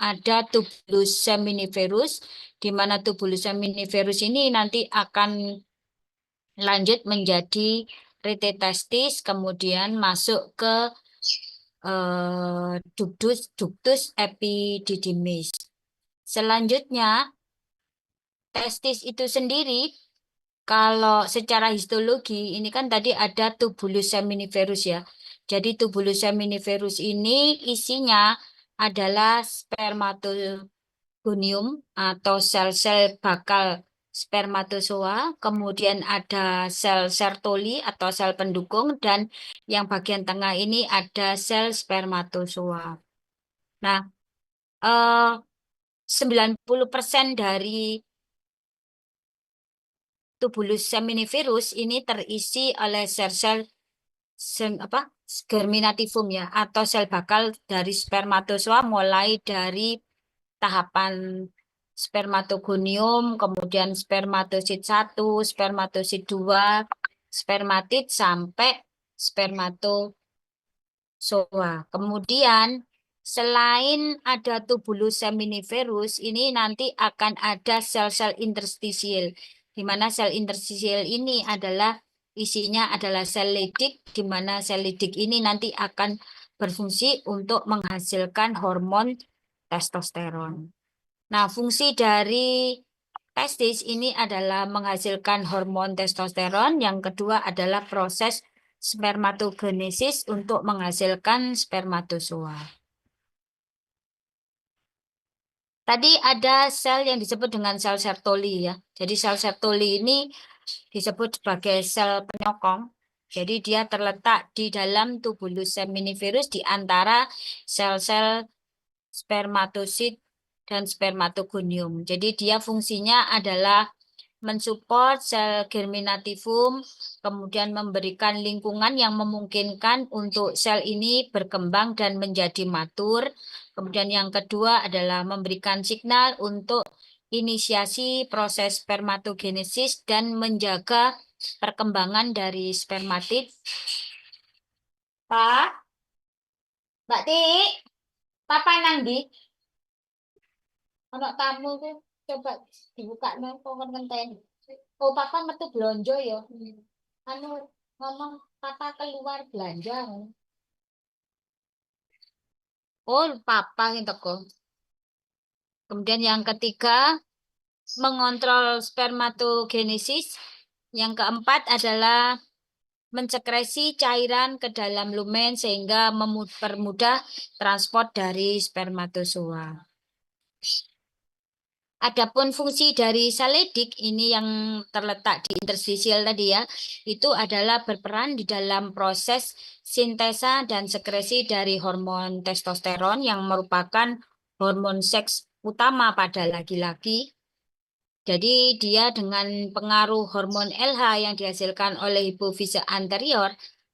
ada tubulus seminiferus, di mana tubulus seminiferus ini nanti akan lanjut menjadi retitestis, kemudian masuk ke ductus epididymis. Selanjutnya, testis itu sendiri, kalau secara histologi, ini kan tadi ada tubulus seminiferus ya. Jadi tubulus seminiferus ini isinya adalah spermatogonium atau sel-sel bakal spermatozoa, kemudian ada sel Sertoli atau sel pendukung, dan yang bagian tengah ini ada sel spermatozoa. Nah, eh, 90% dari tubulus seminiferus ini terisi oleh sel-sel germinativum ya, atau sel bakal dari spermatozoa mulai dari tahapan spermatogonium, kemudian spermatosit 1, spermatosit 2, spermatid sampai spermatozoa. Kemudian selain ada tubulus seminiferus, ini nanti akan ada sel-sel interstisial, di mana sel interstisial ini adalah isinya adalah sel Leydig, di mana sel Leydig ini nanti akan berfungsi untuk menghasilkan hormon testosteron. Nah, fungsi dari testis ini adalah menghasilkan hormon testosteron. Yang kedua adalah proses spermatogenesis untuk menghasilkan spermatozoa. Tadi ada sel yang disebut dengan sel Sertoli ya. Jadi sel Sertoli ini disebut sebagai sel penyokong. Jadi dia terletak di dalam tubulus seminiferus di antara sel-sel spermatosit dan spermatogonium. Jadi dia fungsinya adalah mensupport sel germinativum, kemudian memberikan lingkungan yang memungkinkan untuk sel ini berkembang dan menjadi matur. Kemudian yang kedua adalah memberikan signal untuk inisiasi proses spermatogenesis dan menjaga perkembangan dari spermatid. Pak, Mbak Ti, Papa nang di? Anak tamu tuh coba dibuka nang kok ngenten. Oh, papa metu belanja ya. Anu ngomong papa keluar belanja. Oh, papa yang teko. Kemudian yang ketiga, mengontrol spermatogenesis. Yang keempat adalah mensekresi cairan ke dalam lumen sehingga mempermudah transport dari spermatozoa. Adapun fungsi dari sel Leydig ini yang terletak di interstisial tadi ya, itu adalah berperan di dalam proses sintesa dan sekresi dari hormon testosteron yang merupakan hormon seks utama pada laki-laki. Jadi dia dengan pengaruh hormon LH yang dihasilkan oleh hipofise anterior,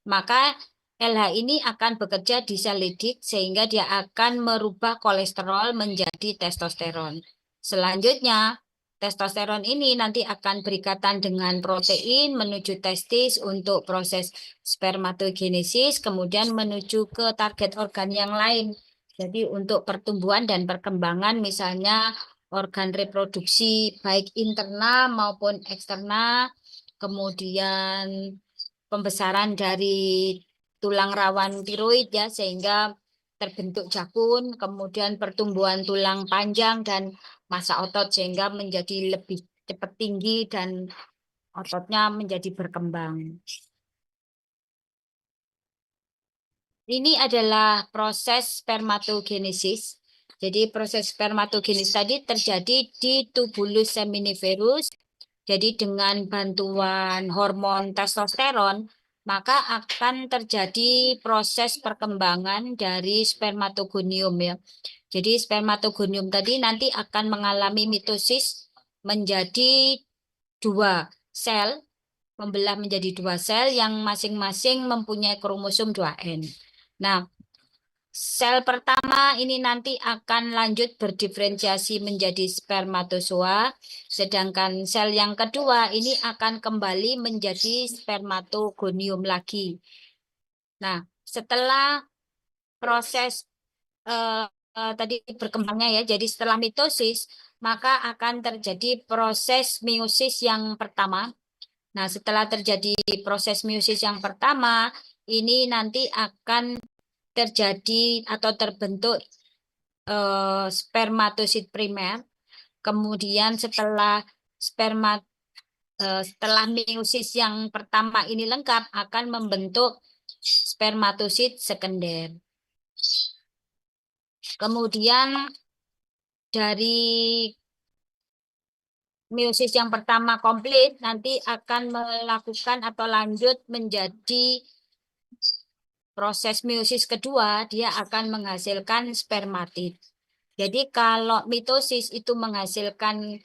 maka LH ini akan bekerja di sel Leydig sehingga dia akan merubah kolesterol menjadi testosteron. Selanjutnya, testosteron ini nanti akan berikatan dengan protein menuju testis untuk proses spermatogenesis, kemudian menuju ke target organ yang lain. Jadi untuk pertumbuhan dan perkembangan misalnya organ reproduksi baik internal maupun eksternal, kemudian pembesaran dari tulang rawan tiroid ya sehingga terbentuk jakun, kemudian pertumbuhan tulang panjang dan massa otot sehingga menjadi lebih cepat tinggi dan ototnya menjadi berkembang. Ini adalah proses spermatogenesis. Jadi proses spermatogenesis tadi terjadi di tubulus seminiferus. Jadi dengan bantuan hormon testosteron, maka akan terjadi proses perkembangan dari spermatogonium ya. Jadi spermatogonium tadi nanti akan mengalami mitosis menjadi dua sel, membelah menjadi dua sel yang masing-masing mempunyai kromosom 2N. Nah, sel pertama ini nanti akan lanjut berdiferensiasi menjadi spermatozoa, sedangkan sel yang kedua ini akan kembali menjadi spermatogonium lagi. Nah, setelah proses tadi berkembangnya ya. Jadi setelah mitosis, maka akan terjadi proses meiosis yang pertama. Nah, setelah terjadi proses meiosis yang pertama, ini nanti akan terjadi atau terbentuk spermatosit primer. Kemudian setelah meiosis yang pertama ini lengkap, akan membentuk spermatosit sekunder. Kemudian dari meiosis yang pertama komplit, nanti akan melakukan atau lanjut menjadi proses meiosis kedua, dia akan menghasilkan spermatid. Jadi kalau mitosis itu menghasilkan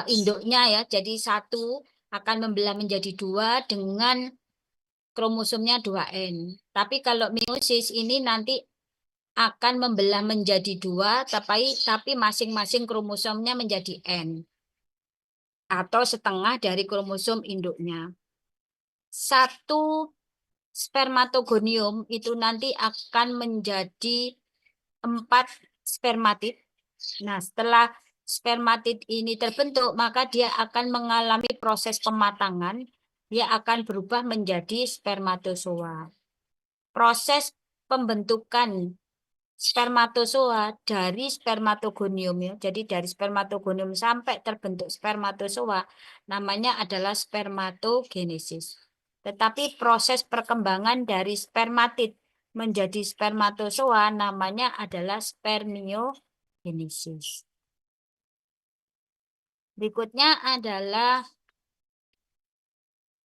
induknya ya, jadi satu akan membelah menjadi dua dengan kromosomnya 2N. Tapi kalau meiosis ini nanti akan membelah menjadi dua, tapi masing-masing kromosomnya menjadi N. Atau setengah dari kromosom induknya. Satu spermatogonium itu nanti akan menjadi 4 spermatid. Nah, setelah spermatid ini terbentuk, maka dia akan mengalami proses pematangan. Dia akan berubah menjadi spermatozoa. Proses pembentukan spermatozoa dari spermatogonium ya. Jadi dari spermatogonium sampai terbentuk spermatozoa namanya adalah spermatogenesis. Tetapi proses perkembangan dari spermatid menjadi spermatozoa namanya adalah spermiogenesis. Berikutnya adalah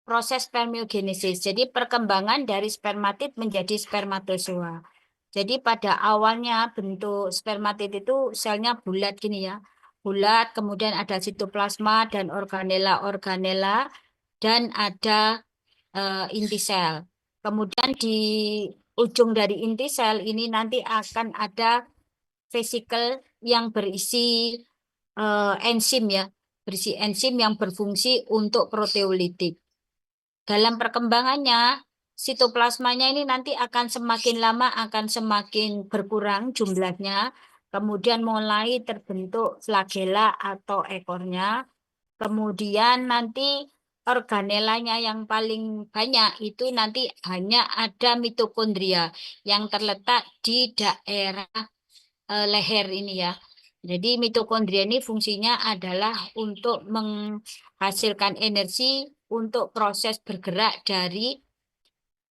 proses spermiogenesis. Jadi perkembangan dari spermatid menjadi spermatozoa. Jadi pada awalnya bentuk spermatid itu selnya bulat gini ya. Bulat, kemudian ada sitoplasma dan organela-organela dan ada inti sel. Kemudian di ujung dari inti sel ini nanti akan ada vesikel yang berisi enzim ya, berisi enzim yang berfungsi untuk proteolitik. Dalam perkembangannya, sitoplasmanya ini nanti akan semakin lama akan semakin berkurang jumlahnya, kemudian mulai terbentuk flagela atau ekornya, kemudian nanti organelanya yang paling banyak itu nanti hanya ada mitokondria yang terletak di daerah leher ini ya. Jadi mitokondria ini fungsinya adalah untuk menghasilkan energi untuk proses bergerak dari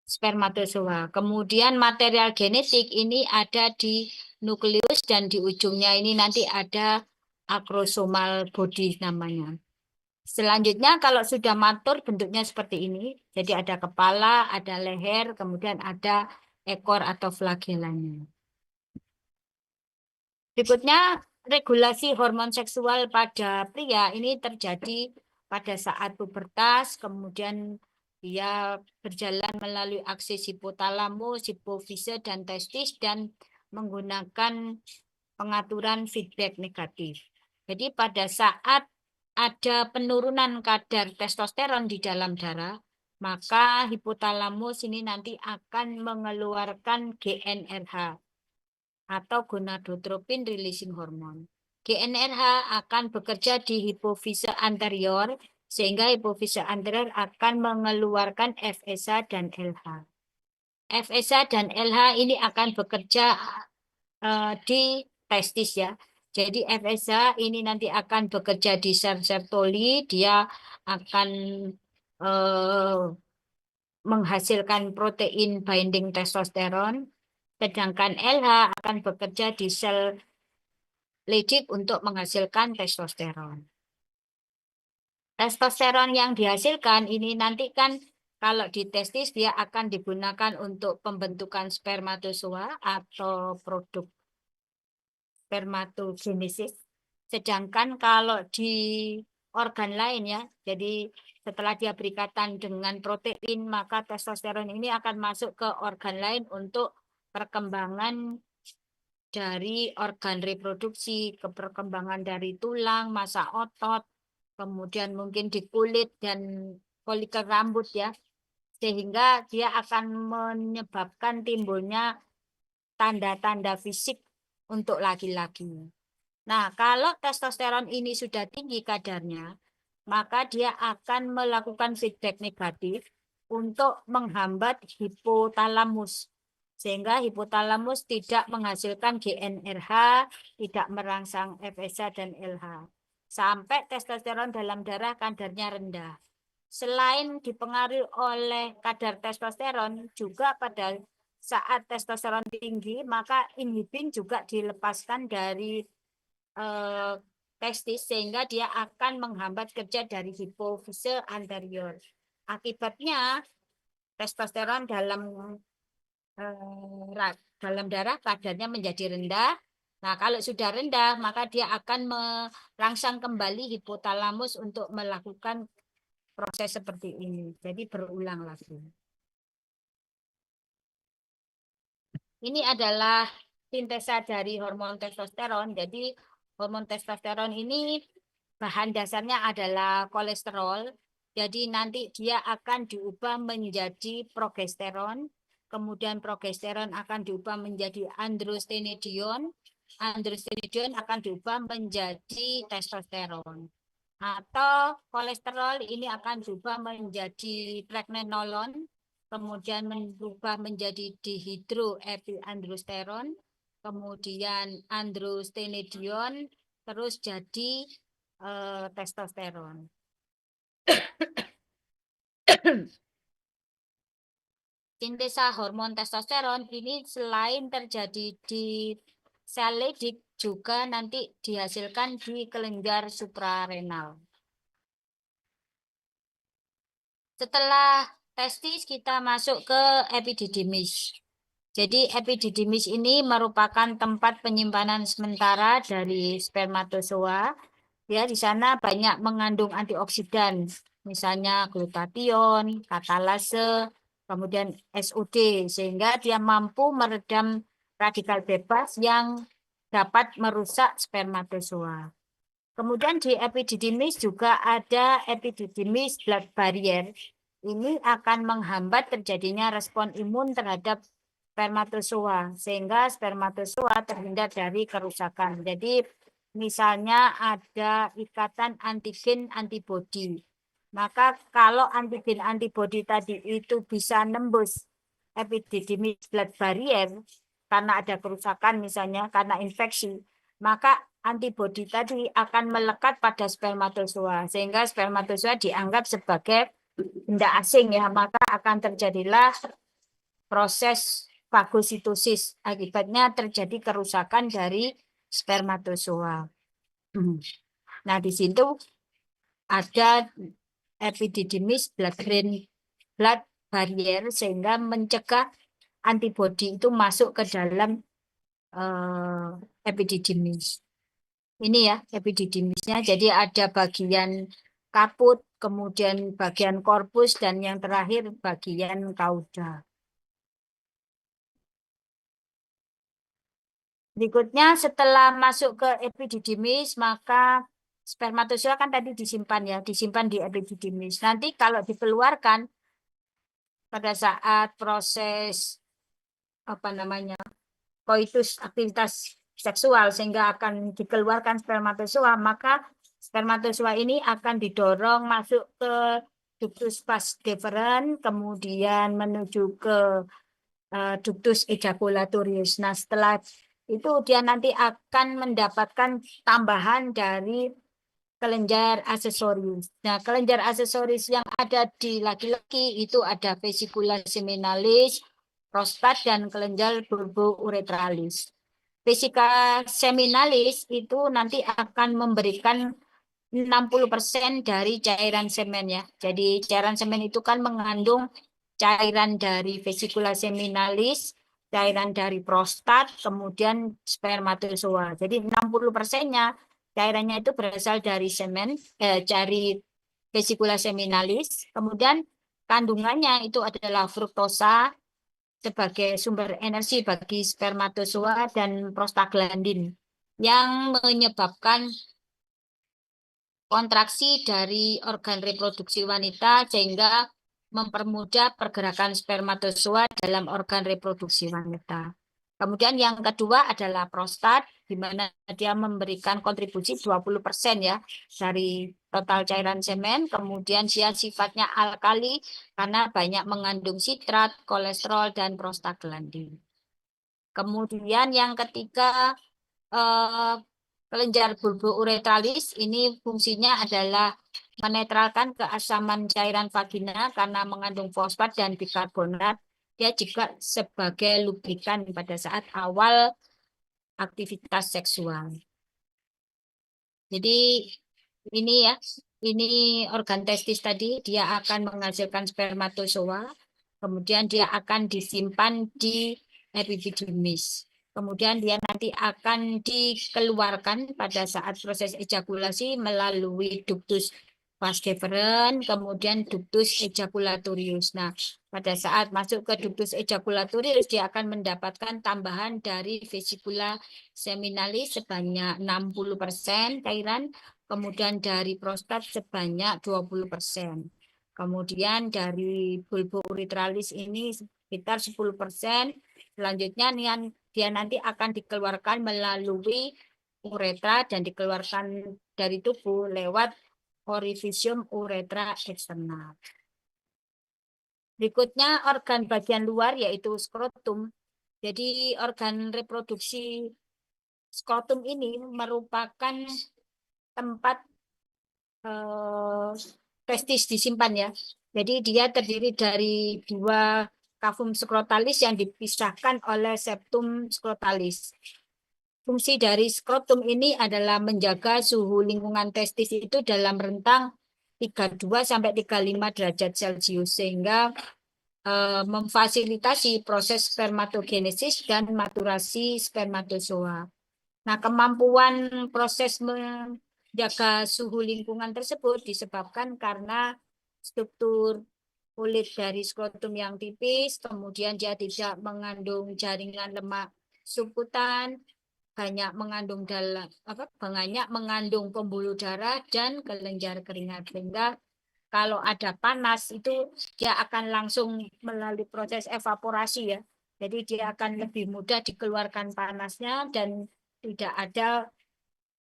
spermatozoa. Kemudian material genetik ini ada di nukleus dan di ujungnya ini nanti ada akrosomal body namanya. Selanjutnya kalau sudah matur bentuknya seperti ini. Jadi ada kepala, ada leher, kemudian ada ekor atau flagelanya. Berikutnya, regulasi hormon seksual pada pria ini terjadi pada saat pubertas, kemudian dia berjalan melalui aksis hipotalamus, hipofise, dan testis, dan menggunakan pengaturan feedback negatif. Jadi pada saat ada penurunan kadar testosteron di dalam darah, maka hipotalamus ini nanti akan mengeluarkan GnRH atau gonadotropin releasing hormone. GnRH akan bekerja di hipofise anterior sehingga hipofise anterior akan mengeluarkan FSH dan LH. FSH dan LH ini akan bekerja di testis ya. Jadi FSH ini nanti akan bekerja di sel Sertoli, dia akan eh, menghasilkan protein binding testosteron, sedangkan LH akan bekerja di sel Leydig untuk menghasilkan testosteron. Testosteron yang dihasilkan ini nanti kan kalau di testis dia akan digunakan untuk pembentukan spermatozoa atau produk spermatogenesis. Sedangkan kalau di organ lain ya, jadi setelah dia berikatan dengan protein, maka testosteron ini akan masuk ke organ lain untuk perkembangan dari organ reproduksi, ke perkembangan dari tulang, massa otot, kemudian mungkin di kulit dan folikel rambut ya, sehingga dia akan menyebabkan timbulnya tanda-tanda fisik untuk laki-laki. Nah, kalau testosteron ini sudah tinggi kadarnya, maka dia akan melakukan feedback negatif untuk menghambat hipotalamus. Sehingga hipotalamus tidak menghasilkan GnRH, tidak merangsang FSH dan LH. Sampai testosteron dalam darah kadarnya rendah. Selain dipengaruhi oleh kadar testosteron, juga pada saat testosteron tinggi, maka inhibin juga dilepaskan dari testis sehingga dia akan menghambat kerja dari hipofise anterior. Akibatnya testosteron dalam darah kadarnya menjadi rendah. Nah, kalau sudah rendah, maka dia akan merangsang kembali hipotalamus untuk melakukan proses seperti ini. Jadi berulang lagi. Ini adalah sintesa dari hormon testosteron. Jadi hormon testosteron ini bahan dasarnya adalah kolesterol. Jadi nanti dia akan diubah menjadi progesteron. Kemudian progesteron akan diubah menjadi androstenedion. Androstenedion akan diubah menjadi testosteron. Atau kolesterol ini akan diubah menjadi pregnenolon, kemudian berubah menjadi dihidroepiandrosteron, kemudian androstenedion, terus jadi testosteron. Sintesa hormon testosteron ini selain terjadi di sel Leydig juga nanti dihasilkan di kelenjar suprarenal. Setelah testis kita masuk ke epididymis. Jadi epididymis ini merupakan tempat penyimpanan sementara dari spermatozoa. Ya, di sana banyak mengandung antioksidan, misalnya glutathione, katalase, kemudian SOD, sehingga dia mampu meredam radikal bebas yang dapat merusak spermatozoa. Kemudian di epididymis juga ada epididymis blood barrier. Ini akan menghambat terjadinya respon imun terhadap spermatozoa, sehingga spermatozoa terhindar dari kerusakan. Jadi misalnya ada ikatan antigen antibodi. Maka kalau antigen antibodi tadi itu bisa nembus epididymis blood barrier karena ada kerusakan misalnya karena infeksi, maka antibodi tadi akan melekat pada spermatozoa sehingga spermatozoa dianggap sebagai benda asing ya, maka akan terjadilah proses fagositosis. Akibatnya terjadi kerusakan dari spermatozoa. Nah, di situ ada epididymis blood barrier sehingga mencegah antibodi itu masuk ke dalam epididymis. Ini ya epididymisnya. Jadi ada bagian kaput, kemudian bagian korpus, dan yang terakhir bagian kauda. Berikutnya setelah masuk ke epididymis, maka spermatozoa kan tadi disimpan ya, disimpan di epididymis. Nanti kalau dikeluarkan pada saat proses apa namanya koitus aktivitas seksual sehingga akan dikeluarkan spermatozoa, maka spermatozoa ini akan didorong masuk ke ductus vas deferens, kemudian menuju ke ductus ejaculatorius. Nah, setelah itu dia nanti akan mendapatkan tambahan dari kelenjar aksesoris. Nah, kelenjar aksesoris yang ada di laki-laki itu ada vesicula seminalis, prostat, dan kelenjar bulbouretralis. Vesicula seminalis itu nanti akan memberikan 60% dari cairan semen ya. Jadi cairan semen itu kan mengandung cairan dari vesicula seminalis, cairan dari prostat, kemudian spermatozoa. Jadi 60%-nya cairannya itu berasal dari semen, dari vesicula seminalis. Kemudian kandungannya itu adalah fruktosa sebagai sumber energi bagi spermatozoa dan prostaglandin yang menyebabkan kontraksi dari organ reproduksi wanita sehingga mempermudah pergerakan spermatozoa dalam organ reproduksi wanita. Kemudian yang kedua adalah prostat, di mana dia memberikan kontribusi 20% ya dari total cairan semen. Kemudian dia sifatnya alkali karena banyak mengandung sitrat, kolesterol, dan prostaglandin. Kemudian yang ketiga, eh, kelenjar bulbouretralis ini fungsinya adalah menetralkan keasaman cairan vagina karena mengandung fosfat dan bikarbonat. Dia juga sebagai lubrikan pada saat awal aktivitas seksual. Jadi ini ya, ini organ testis tadi dia akan menghasilkan spermatozoa, kemudian dia akan disimpan di epididymis. Kemudian dia nanti akan dikeluarkan pada saat proses ejakulasi melalui ductus vas deferens, kemudian ductus ejaculatorius. Nah, pada saat masuk ke ductus ejaculatorius, dia akan mendapatkan tambahan dari vesikula seminalis sebanyak 60% cairan, kemudian dari prostat sebanyak 20%. Kemudian dari bulbouretralis ini sekitar 10%. Selanjutnya dia nanti akan dikeluarkan melalui uretra dan dikeluarkan dari tubuh lewat orifisium uretra eksternal. Berikutnya organ bagian luar yaitu skrotum. Jadi organ reproduksi skrotum ini merupakan tempat eh, testis disimpan ya. Jadi dia terdiri dari dua kavum skrotalis yang dipisahkan oleh septum skrotalis. Fungsi dari skrotum ini adalah menjaga suhu lingkungan testis itu dalam rentang 32 sampai 35 derajat Celcius sehingga memfasilitasi proses spermatogenesis dan maturasi spermatozoa. Nah, kemampuan proses menjaga suhu lingkungan tersebut disebabkan karena struktur kulit dari skrotum yang tipis, kemudian dia tidak mengandung jaringan lemak subkutan, banyak mengandung pembuluh darah dan kelenjar keringat, sehingga kalau ada panas itu dia akan langsung melalui proses evaporasi ya. Jadi dia akan lebih mudah dikeluarkan panasnya dan tidak ada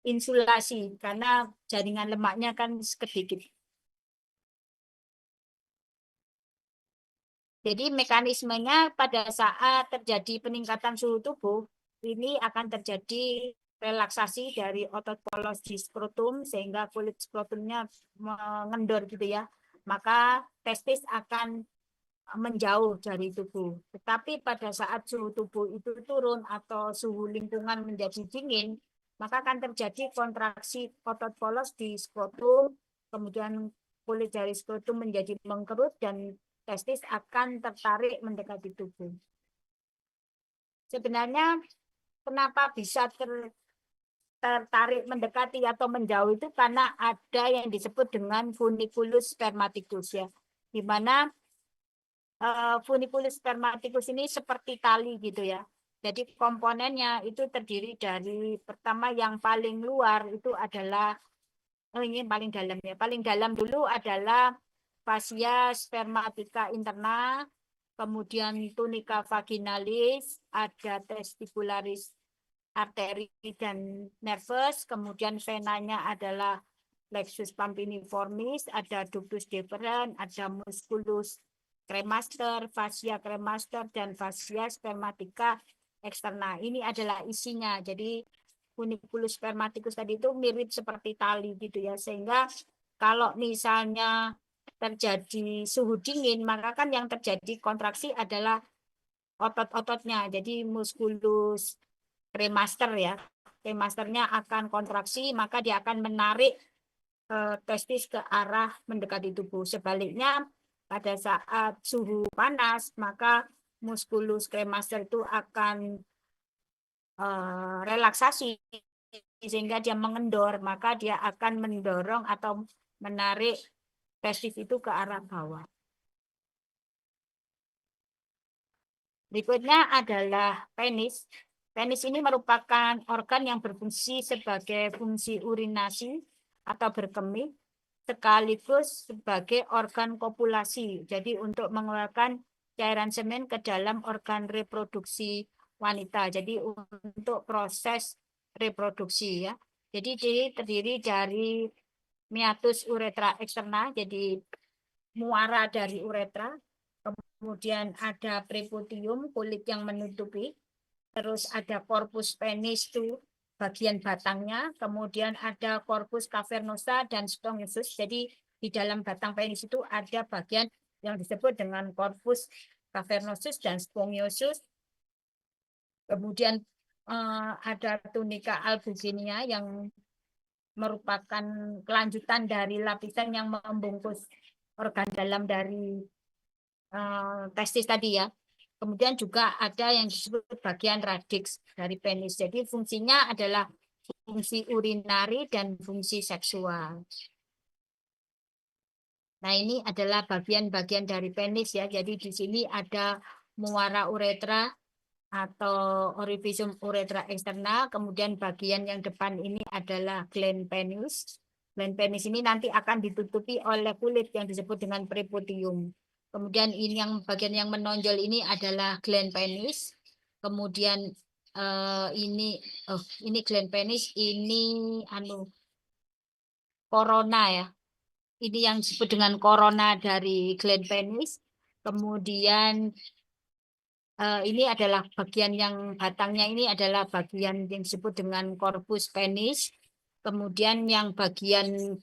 insulasi karena jaringan lemaknya kan sedikit. Jadi mekanismenya pada saat terjadi peningkatan suhu tubuh, ini akan terjadi relaksasi dari otot polos di skrotum sehingga kulit skrotumnya mengendor gitu ya. Maka testis akan menjauh dari tubuh. Tetapi pada saat suhu tubuh itu turun atau suhu lingkungan menjadi dingin, maka akan terjadi kontraksi otot polos di skrotum, kemudian kulit dari skrotum menjadi mengkerut dan testis akan tertarik mendekati tubuh. Sebenarnya kenapa bisa tertarik mendekati atau menjauh itu karena ada yang disebut dengan funiculus spermaticus ya, di mana funiculus spermaticus ini seperti tali gitu ya. Jadi komponennya itu terdiri dari pertama yang paling luar itu adalah ini paling dalam ya. Paling dalam dulu adalah fascia spermatica interna, kemudian tunica vaginalis, ada testicularis arteri dan nervus, kemudian venanya adalah plexus pampiniformis, ada ductus deferens, ada musculus cremaster, fascia cremaster, dan fascia spermatica eksterna. Ini adalah isinya. Jadi funiculus spermaticus tadi itu mirip seperti tali gitu ya. Sehingga kalau misalnya terjadi suhu dingin, maka kan yang terjadi kontraksi adalah otot-ototnya. Jadi musculus cremaster ya. Cremasternya akan kontraksi, maka dia akan menarik testis ke arah mendekati tubuh. Sebaliknya, pada saat suhu panas, maka musculus cremaster itu akan relaksasi sehingga dia mengendor, maka dia akan mendorong atau menarik testis itu ke arah bawah. Berikutnya adalah penis. Penis ini merupakan organ yang berfungsi sebagai fungsi urinasi atau berkemih, sekaligus sebagai organ kopulasi. Jadi untuk mengeluarkan cairan semen ke dalam organ reproduksi wanita. Jadi untuk proses reproduksi ya. Jadi dia terdiri dari meatus uretra eksterna, jadi muara dari uretra. Kemudian ada preputium, kulit yang menutupi. Terus ada corpus penis itu bagian batangnya. Kemudian ada corpus cavernosa dan spongiosum. Jadi di dalam batang penis itu ada bagian yang disebut dengan corpus cavernosus dan spongiosum. Kemudian ada tunika albuginia yang merupakan kelanjutan dari lapisan yang membungkus organ dalam dari testis tadi ya. Kemudian juga ada yang disebut bagian radix dari penis. Jadi fungsinya adalah fungsi urinari dan fungsi seksual. Nah, ini adalah bagian-bagian dari penis ya. Jadi di sini ada muara uretra atau orificium uretra eksterna. Kemudian bagian yang depan ini adalah gland penis. Gland penis ini nanti akan ditutupi oleh kulit yang disebut dengan preputium. Kemudian ini yang bagian yang menonjol ini adalah gland penis. Kemudian ini gland penis, ini corona ya. Ini yang disebut dengan corona dari gland penis. Kemudian ini adalah bagian yang batangnya ini adalah bagian yang disebut dengan corpus penis. Kemudian yang bagian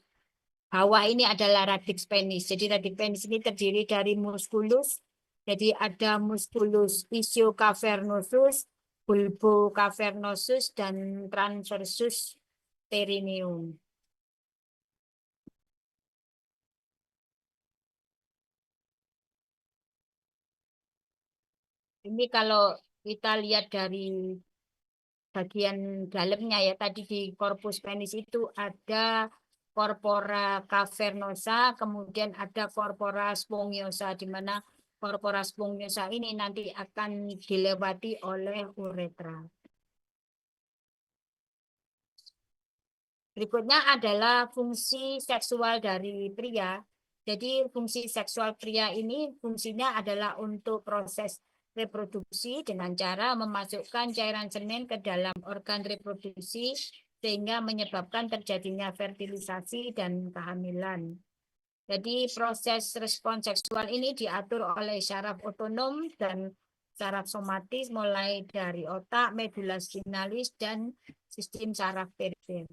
bawah ini adalah radix penis. Jadi radix penis ini terdiri dari musculus. Jadi ada musculus ischiocavernosus, bulbocavernosus, dan transversus perineum. Ini kalau kita lihat dari bagian dalamnya ya, tadi di corpus penis itu ada corpora cavernosa, kemudian ada corpora spongiosa, di mana corpora spongiosa ini nanti akan dilewati oleh uretra. Berikutnya adalah fungsi seksual dari pria. Jadi fungsi seksual pria ini fungsinya adalah untuk proses reproduksi dengan cara memasukkan cairan semen ke dalam organ reproduksi sehingga menyebabkan terjadinya fertilisasi dan kehamilan. Jadi proses respons seksual ini diatur oleh syaraf otonom dan syaraf somatis mulai dari otak, medula spinalis, dan sistem saraf perifer.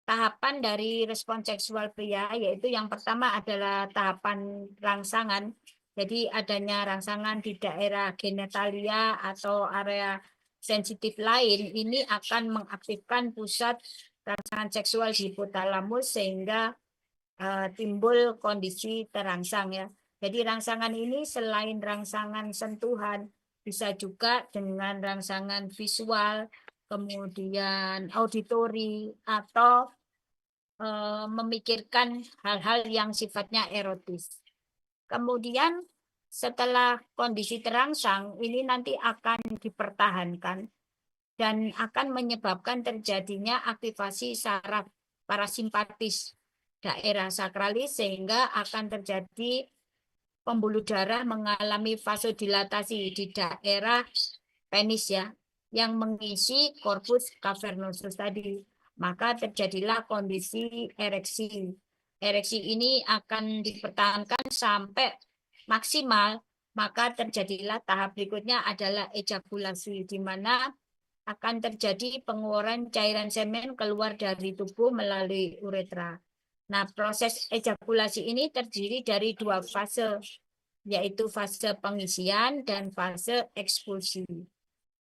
Tahapan dari respons seksual pria yaitu yang pertama adalah tahapan rangsangan. Jadi adanya rangsangan di daerah genitalia atau area sensitif lain ini akan mengaktifkan pusat rangsangan seksual di hipotalamus sehingga timbul kondisi terangsang ya. Jadi rangsangan ini selain rangsangan sentuhan bisa juga dengan rangsangan visual, kemudian auditori atau memikirkan hal-hal yang sifatnya erotis. Kemudian setelah kondisi terangsang ini nanti akan dipertahankan dan akan menyebabkan terjadinya aktivasi saraf parasimpatis daerah sakralis sehingga akan terjadi pembuluh darah mengalami vasodilatasi di daerah penis ya yang mengisi corpus cavernosus tadi. Maka terjadilah kondisi ereksi. Ereksi ini akan dipertahankan sampai maksimal, maka terjadilah tahap berikutnya adalah ejakulasi, di mana akan terjadi pengeluaran cairan semen keluar dari tubuh melalui uretra. Nah, proses ejakulasi ini terdiri dari dua fase, yaitu fase pengisian dan fase ekspulsi.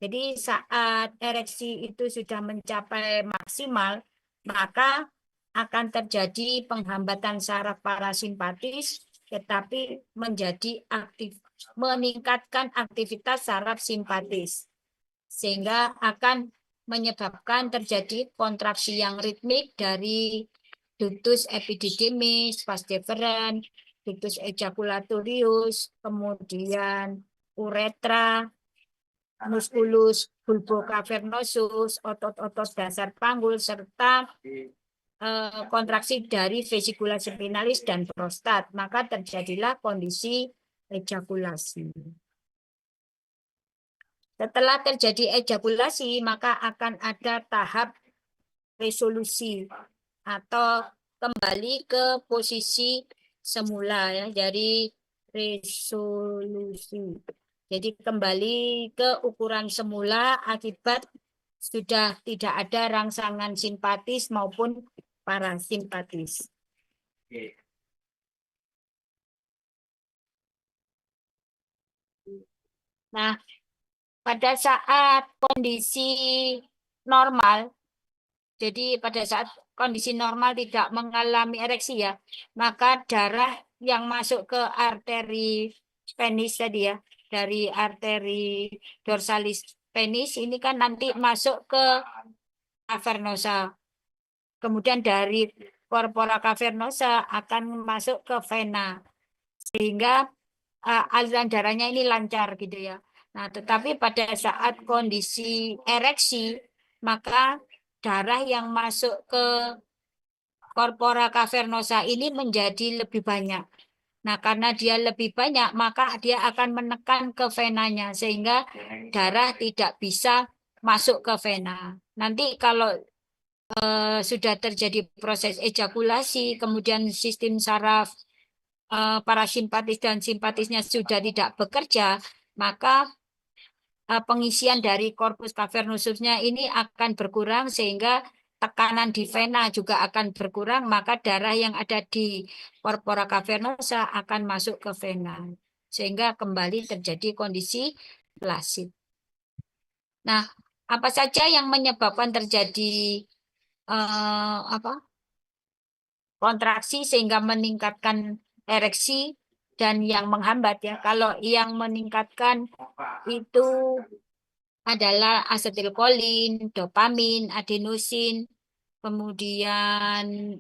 Jadi saat ereksi itu sudah mencapai maksimal, maka akan terjadi penghambatan saraf parasimpatis, tetapi menjadi aktif, meningkatkan aktivitas saraf simpatis, sehingga akan menyebabkan terjadi kontraksi yang ritmik dari ductus epididymis, vas deferens, ductus ejaculatorius, kemudian uretra, musculus bulbocavernosus, otot-otot dasar panggul, serta kontraksi dari vesikula spinalis dan prostat. Maka terjadilah kondisi ejakulasi. Setelah terjadi ejakulasi, maka akan ada tahap resolusi atau kembali ke posisi semula ya, dari resolusi. Jadi kembali ke ukuran semula akibat sudah tidak ada rangsangan simpatis maupun parasimpatis. Nah, pada saat kondisi normal, jadi pada saat kondisi normal tidak mengalami ereksi ya, maka darah yang masuk ke arteri penis tadi ya, dari arteri dorsalis penis ini kan nanti masuk ke cavernosa. Kemudian dari corpora cavernosa akan masuk ke vena sehingga aliran darahnya ini lancar gitu ya. Nah, tetapi pada saat kondisi ereksi, maka darah yang masuk ke corpora cavernosa ini menjadi lebih banyak. Nah, karena dia lebih banyak, maka dia akan menekan ke venanya sehingga darah tidak bisa masuk ke vena. Nanti kalau sudah terjadi proses ejakulasi, kemudian sistem saraf parasimpatis dan simpatisnya sudah tidak bekerja, maka pengisian dari corpus cavernosumnya ini akan berkurang sehingga tekanan di vena juga akan berkurang, maka darah yang ada di corpora cavernosa akan masuk ke vena sehingga kembali terjadi kondisi flasid. Nah, apa saja yang menyebabkan terjadi apa kontraksi sehingga meningkatkan ereksi dan yang menghambat ya. Kalau yang meningkatkan itu adalah asetilkolin, dopamin, adenosin, kemudian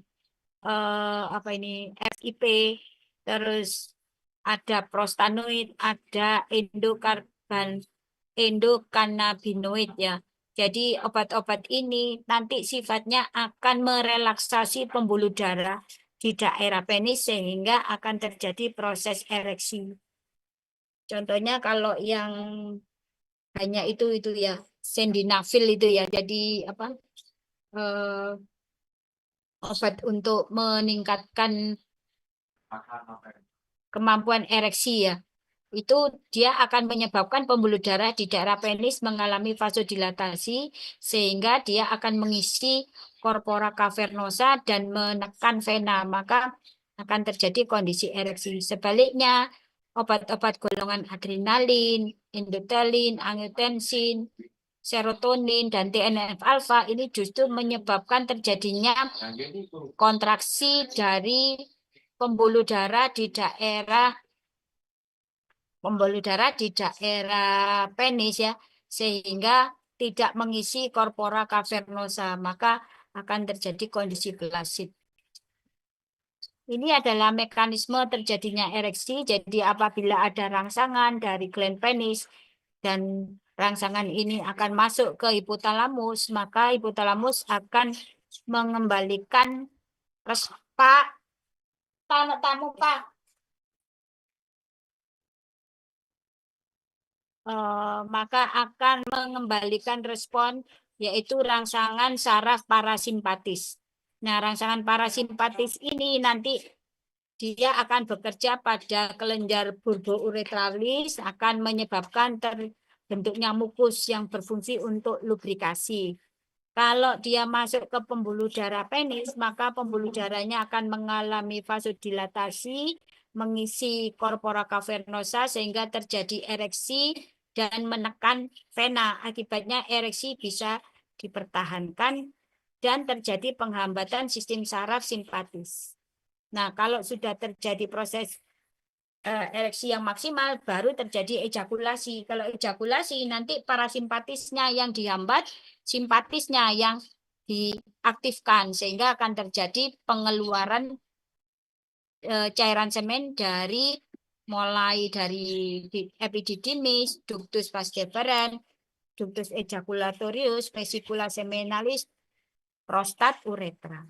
apa ini FIP, terus ada prostanoid, ada endokannabinoid ya. Jadi obat-obat ini nanti sifatnya akan merelaksasi pembuluh darah di daerah penis sehingga akan terjadi proses ereksi. Contohnya kalau yang hanya itu ya, sildenafil itu ya. Jadi apa? eh, Obat untuk meningkatkan kemampuan ereksi ya. Itu dia akan menyebabkan pembuluh darah di daerah penis mengalami vasodilatasi sehingga dia akan mengisi corpora cavernosa dan menekan vena, maka akan terjadi kondisi ereksi. Sebaliknya, obat-obat golongan adrenalin, endothelin, angiotensin, serotonin, dan TNF-alfa ini justru menyebabkan terjadinya kontraksi dari pembuluh darah di daerah penis ya, sehingga tidak mengisi corpora cavernosa, maka akan terjadi kondisi flasid. Ini adalah mekanisme terjadinya ereksi. Jadi apabila ada rangsangan dari gland penis dan rangsangan ini akan masuk ke hipotalamus, maka hipotalamus akan mengembalikan Pak, tamu Pak. Maka akan mengembalikan respon yaitu rangsangan saraf parasimpatis. Nah, rangsangan parasimpatis ini nanti dia akan bekerja pada kelenjar burbouretralis, akan menyebabkan terbentuknya mukus yang berfungsi untuk lubrikasi. Kalau dia masuk ke pembuluh darah penis, maka pembuluh darahnya akan mengalami vasodilatasi, mengisi corpora cavernosa sehingga terjadi ereksi dan menekan vena. Akibatnya ereksi bisa dipertahankan dan terjadi penghambatan sistem saraf simpatis. Nah, kalau sudah terjadi proses ereksi yang maksimal, baru terjadi ejakulasi. Kalau ejakulasi, nanti parasimpatisnya yang dihambat, simpatisnya yang diaktifkan, sehingga akan terjadi pengeluaran cairan semen dari mulai dari epididymis, ductus pars deferens, ductus ejaculatorius, vesicula seminalis, prostat, uretra.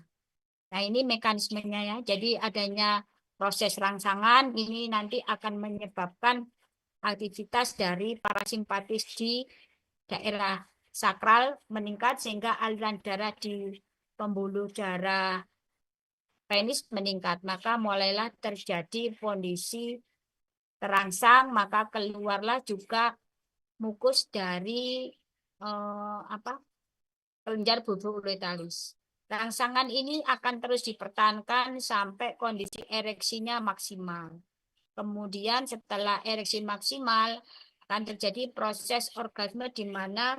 Nah, ini mekanismenya ya. Jadi adanya proses rangsangan ini nanti akan menyebabkan aktivitas dari parasimpatis di daerah sakral meningkat sehingga aliran darah di pembuluh darah penis meningkat. Maka mulailah terjadi kondisi terangsang, maka keluarlah juga mukus dari kelenjar bulbul uretalis. Rangsangan ini akan terus dipertahankan sampai kondisi ereksinya maksimal. Kemudian setelah ereksi maksimal akan terjadi proses orgasme di mana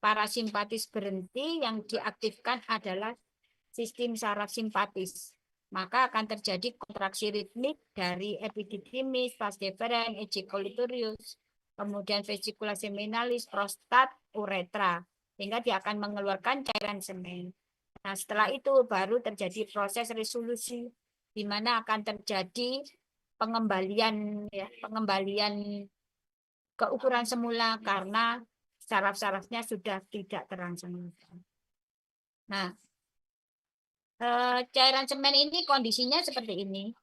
parasimpatis berhenti, yang diaktifkan adalah sistem saraf simpatis. Maka akan terjadi kontraksi ritmik dari epididymis, vas deferens, ejaculatorius, kemudian vesicula seminalis, prostat, uretra, sehingga dia akan mengeluarkan cairan semen. Nah, setelah itu baru terjadi proses resolusi, di mana akan terjadi pengembalian ke ukuran semula karena saraf-sarafnya sudah tidak terangsang. Nah, cairan semen ini kondisinya seperti ini.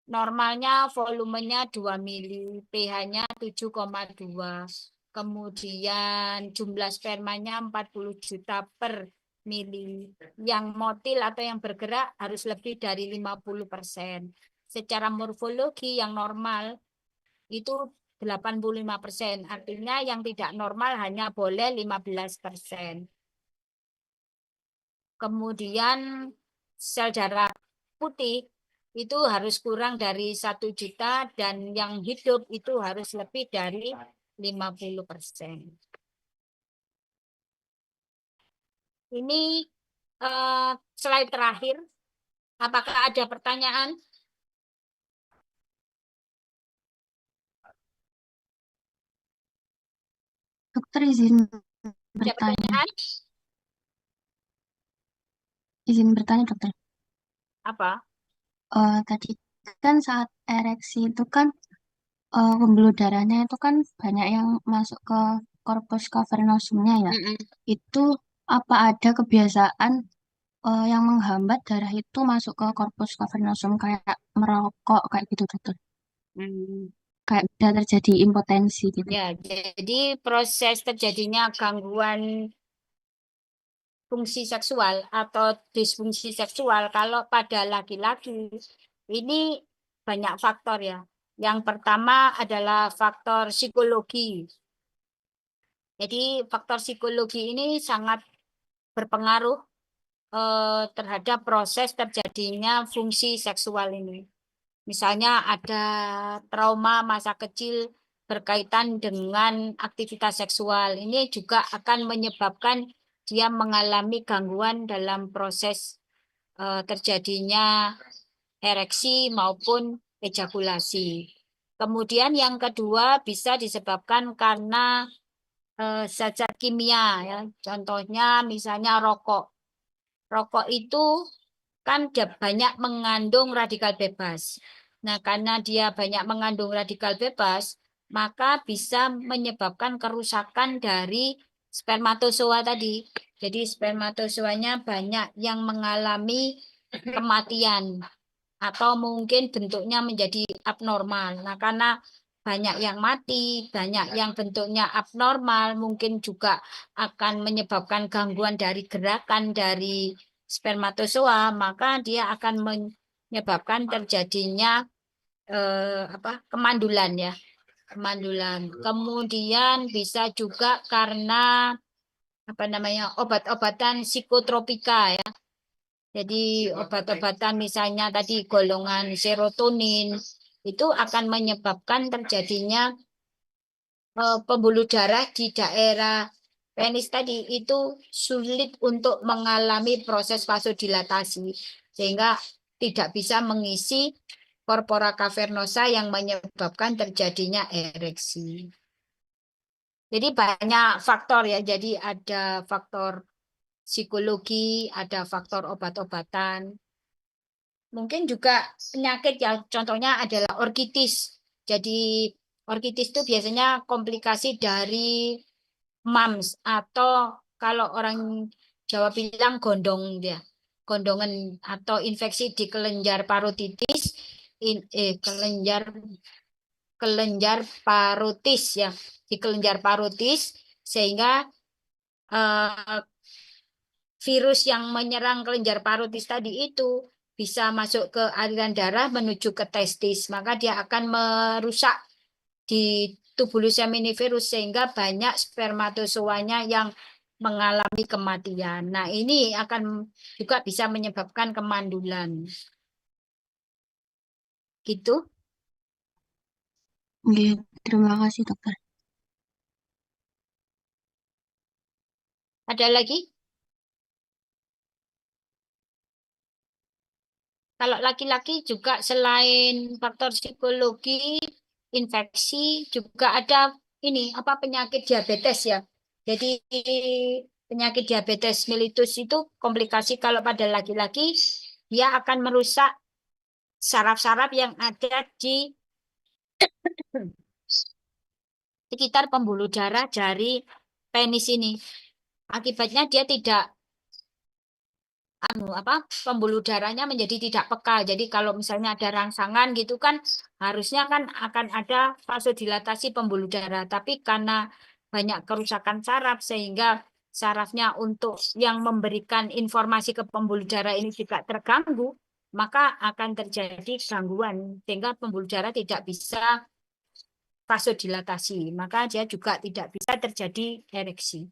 Normalnya volumenya 2 mili, pH-nya 7,2. Kemudian jumlah spermanya 40 juta per mili. Yang motil atau yang bergerak harus lebih dari 50%. Secara morfologi yang normal itu 85%. Artinya yang tidak normal hanya boleh 15%. Kemudian sel darah putih itu harus kurang dari 1 juta dan yang hidup itu harus lebih dari 50%. Ini slide terakhir. Apakah ada pertanyaan? Dokter izin Ada bertanya. pertanyaan? Izin bertanya, dokter. Apa? Tadi kan saat ereksi itu kan pembuluh darahnya itu kan banyak yang masuk ke corpus cavernosumnya ya. Mm-mm. Itu apa ada kebiasaan yang menghambat darah itu masuk ke corpus cavernosum kayak merokok kayak gitu, dokter? Hmm. Kayak udah terjadi impotensi gitu. Ya, jadi proses terjadinya gangguan fungsi seksual atau disfungsi seksual kalau pada laki-laki ini banyak faktor ya. Yang pertama adalah faktor psikologi. Jadi faktor psikologi ini sangat berpengaruh terhadap proses terjadinya fungsi seksual ini. Misalnya ada trauma masa kecil berkaitan dengan aktivitas seksual. Ini juga akan menyebabkan dia mengalami gangguan dalam proses terjadinya ereksi maupun ejakulasi. Kemudian yang kedua bisa disebabkan karena zat-zat kimia ya. Contohnya misalnya rokok. Rokok itu kan dia banyak mengandung radikal bebas. Nah, karena dia banyak mengandung radikal bebas, maka bisa menyebabkan kerusakan dari spermatozoa tadi. Jadi spermatozoanya banyak yang mengalami kematian atau mungkin bentuknya menjadi abnormal. Nah, karena banyak yang mati, banyak yang bentuknya abnormal, mungkin juga akan menyebabkan gangguan dari gerakan dari spermatozoa, maka dia akan menyebabkan terjadinya kemandulan ya, kemandulan. Kemudian bisa juga karena obat-obatan psikotropika ya. Jadi obat-obatan misalnya tadi golongan serotonin itu akan menyebabkan terjadinya pembuluh darah di daerah penis tadi itu sulit untuk mengalami proses vasodilatasi sehingga tidak bisa mengisi corpora cavernosa yang menyebabkan terjadinya ereksi. Jadi banyak faktor ya. Jadi ada faktor psikologi, ada faktor obat-obatan. Mungkin juga penyakit ya, contohnya adalah orkitis. Jadi orkitis itu biasanya komplikasi dari MAMS atau kalau orang Jawa bilang gondong dia. Gondongan atau infeksi di kelenjar parotitis, kelenjar kelenjar parotis ya, di kelenjar parotis sehingga eh, virus yang menyerang kelenjar parotis tadi itu bisa masuk ke aliran darah menuju ke testis, maka dia akan merusak di tubulus seminiferus sehingga banyak spermatozoanya yang mengalami kematian. Nah, ini akan juga bisa menyebabkan kemandulan. Gitu. Oke, terima kasih dokter. Ada lagi? Kalau laki-laki juga selain faktor psikologi, infeksi, juga ada ini apa penyakit diabetes ya. Jadi penyakit diabetes mellitus itu komplikasi kalau pada laki-laki dia akan merusak saraf-saraf yang ada di sekitar pembuluh darah dari penis ini. Akibatnya dia tidak apa pembuluh darahnya menjadi tidak peka. Jadi kalau misalnya ada rangsangan gitu kan harusnya kan akan ada vasodilatasi pembuluh darah. Tapi karena banyak kerusakan saraf sehingga sarafnya untuk yang memberikan informasi ke pembuluh darah ini juga terganggu, maka akan terjadi gangguan sehingga pembuluh darah tidak bisa vasodilatasi. Maka dia juga tidak bisa terjadi ereksi.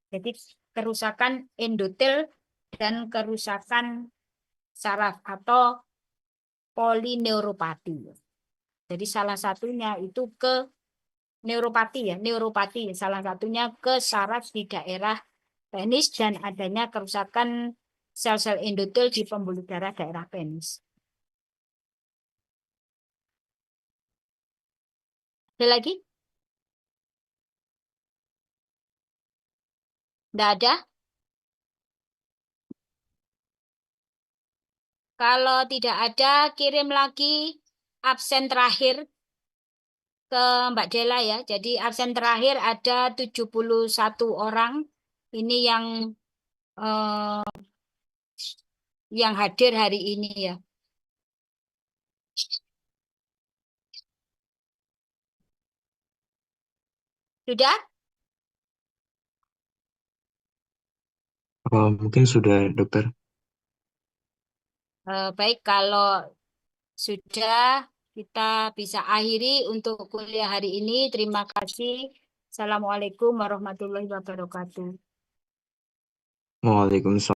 Jadi kerusakan endotel dan kerusakan saraf atau polineuropati. Jadi salah satunya itu ke neuropati ya, neuropati salah satunya ke saraf di daerah penis dan adanya kerusakan sel-sel endotel di pembuluh darah daerah penis. Ada lagi? Tidak ada? Kalau tidak ada, kirim lagi absen terakhir ke Mbak Dela ya. Jadi absen terakhir ada 71 orang. Ini eh, yang hadir hari ini ya. Sudah? Mungkin sudah, dokter. Baik, kalau sudah kita bisa akhiri untuk kuliah hari ini. Terima kasih. Assalamualaikum warahmatullahi wabarakatuh. Waalaikumsalam.